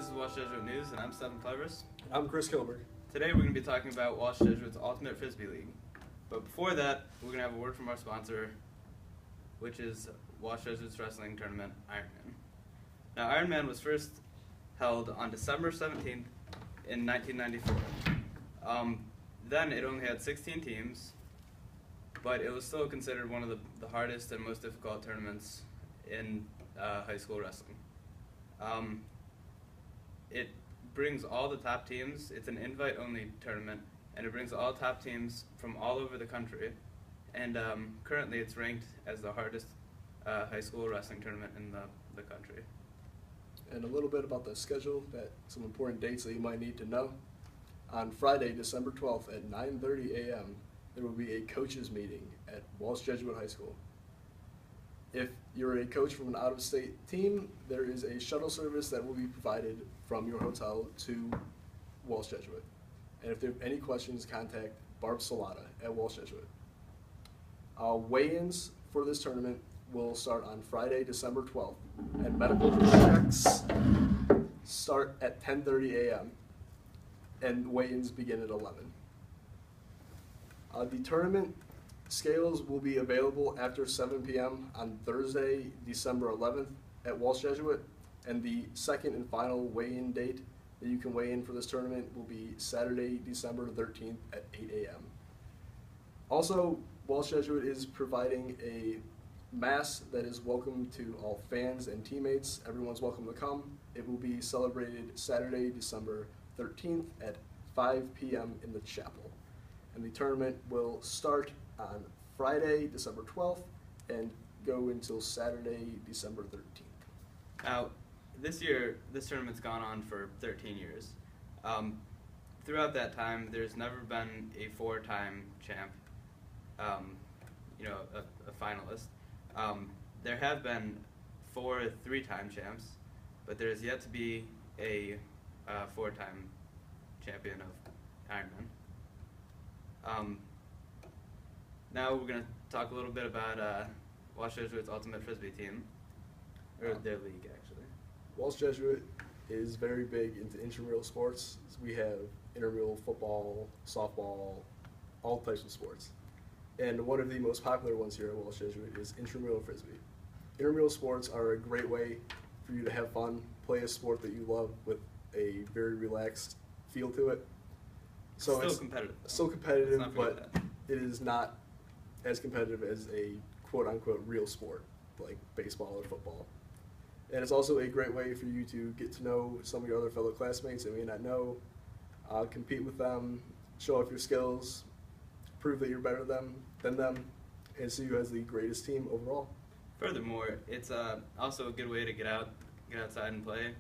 this is Walsh Jesuit News, and I'm Stephen Clevers. I'm Chris Kilberg. Today we're going to be talking about Walsh Jesuit's Ultimate Frisbee League. But before that, we're going to have a word from our sponsor, which is Walsh Jesuit's wrestling tournament, Ironman. Now, Ironman was first held on December 17th in 1994. Then it only had 16 teams, but it was still considered one of the hardest and most difficult tournaments in high school wrestling. It brings all the top teams. It's an invite-only tournament, and it brings all top teams from all over the country. And currently, it's ranked as the hardest high school wrestling tournament in the country. And a little bit about the schedule, some important dates that you might need to know. On Friday, December 12th at 9:30 a.m., there will be a coaches meeting at Walsh Jesuit High School. If you're a coach from an out-of-state team, there is a shuttle service that will be provided from your hotel to Walsh Jesuit. And if there are any questions, contact Barb Salata at Walsh Jesuit. Weigh-ins for this tournament will start on Friday, December 12th, and medical checks start at 10:30 a.m. and weigh-ins begin at 11. The tournament scales will be available after 7 p.m. on Thursday, December 11th at Walsh Jesuit, and the second and final weigh-in date that you can weigh in for this tournament will be Saturday, December 13th at 8 a.m. Also, Walsh Jesuit is providing a mass that is welcome to all fans and teammates. Everyone's welcome to come. It will be celebrated Saturday, December 13th at 5 p.m. in the chapel. And the tournament will start on Friday, December 12th, and go until Saturday, December 13th. Now, this year, this tournament's gone on for 13 years. Throughout that time, there's never been a four-time champ, a finalist. There have been 4 three-time champs, but there is yet to be a 4-time champion of Ironman. Now we're going to talk a little bit about Walsh Jesuit's Ultimate Frisbee team, or their league, actually. Walsh Jesuit is very big into intramural sports. We have intramural football, softball, all types of sports. And one of the most popular ones here at Walsh Jesuit is intramural frisbee. Intramural sports are a great way for you to have fun, play a sport that you love with a very relaxed feel to it. So Still competitive. Still competitive, but it is not as competitive as a quote-unquote real sport like baseball or football. And it's also a great way for you to get to know some of your other fellow classmates that you may not know, compete with them, show off your skills, prove that you're better than them, and see who has the greatest team overall. Furthermore, it's also a good way to get outside and play.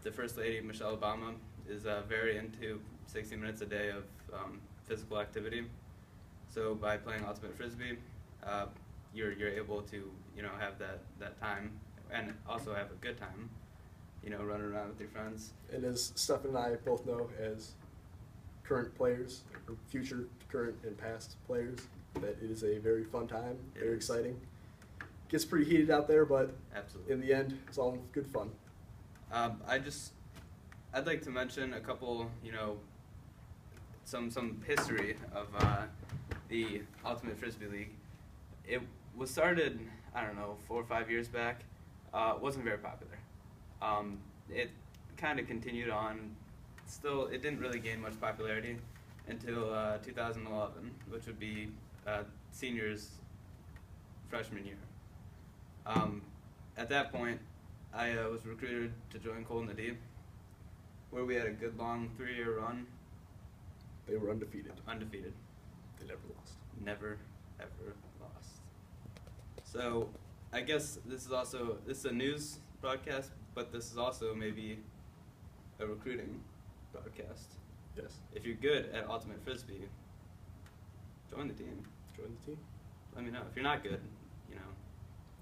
The First Lady, Michelle Obama, is very into 60 minutes a day of physical activity. So by playing Ultimate Frisbee, you're able to have that time and also have a good time, running around with your friends. And as Stephen and I both know, as current players, or future, current, and past players, that it is a very fun time, very exciting. Gets pretty heated out there, but absolutely, in the end, it's all good fun. I'd like to mention a couple, some history of the Ultimate Frisbee League. It was started, 4 or 5 years back. It wasn't very popular. It kind of continued on. Still, it didn't really gain much popularity until 2011, which would be seniors' freshman year. At that point, I was recruited to join Colton D, where we had a good long 3-year run. They were undefeated. Undefeated. They never lost. Never, ever lost. So I guess this is a news broadcast, but this is also maybe a recruiting broadcast. Yes. If you're good at Ultimate Frisbee, join the team. Join the team. Let me know. If you're not good,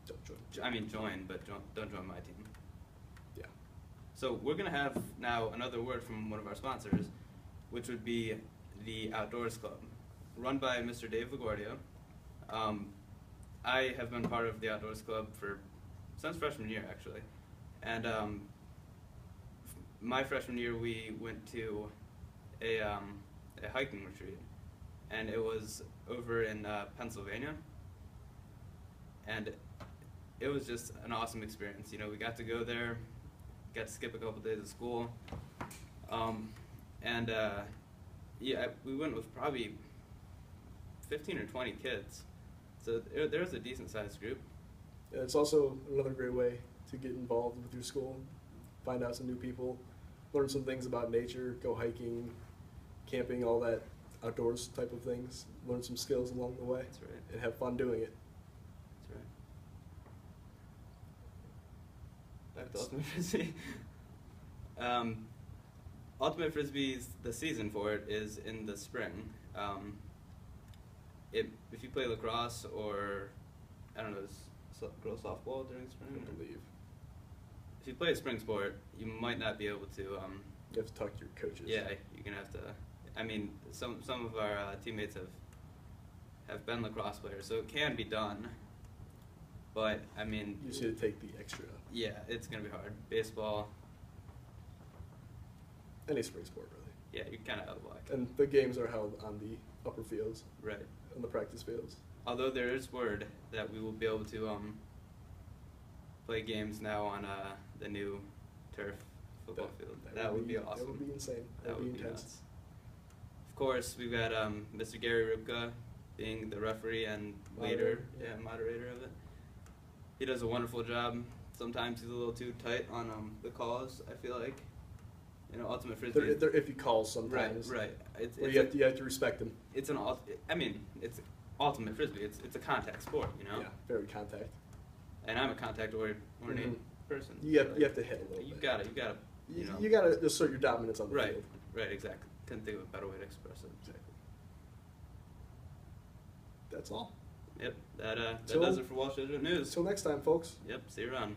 don't join. Join, but don't join my team. Yeah. So we're going to have now another word from one of our sponsors, which would be the Outdoors Club, run by Mr. Dave LaGuardia. I have been part of the Outdoors Club since freshman year, actually. And my freshman year, we went to a hiking retreat, and it was over in Pennsylvania, and it was just an awesome experience. You know, we got to go there, got to skip a couple days of school, and yeah, we went with probably 15 or 20 kids, so there was a decent sized group. Yeah, it's also another great way to get involved with your school, find out some new people, learn some things about nature, go hiking, camping, all that outdoors type of things, learn some skills along the way. That's right. And have fun doing it. That's right. Back to Ultimate Frisbee. Ultimate Frisbee's, the season for it is in the spring. If you play lacrosse or, I don't know, girls softball during spring? I believe. If you play a spring sport, you might not be able to. You have to talk to your coaches. Yeah, you're gonna have to. I mean, some of our teammates have been lacrosse players, so it can be done. But I mean, You just need to take the extra. yeah, it's gonna be hard. Baseball, Any spring sport, really. yeah, you're kind of out of luck. And the games are held on the upper fields, Right. on the practice fields. Although there is word that we will be able to play games now on the new turf football field. That would be awesome. That would be insane. That would be intense. nuts. Of course, we've got Mr. Gary Ribka being the referee and leader, moderator of it. He does a wonderful job. Sometimes he's a little too tight on the calls, I feel like. You know, Ultimate Frisbee. They're iffy calls sometimes. Right. You have to respect them. It's it's Ultimate Frisbee. It's a contact sport, you know. Yeah, very contact. And I'm a contact-oriented person. You have to hit a little You bit. gotta. You gotta assert your dominance on the Right. field. Right. Exactly. Couldn't think of a better way to express it. Exactly. That's all. Yep. That So- does it for Walsh Jesuit News. Until next time, folks. Yep. See you around.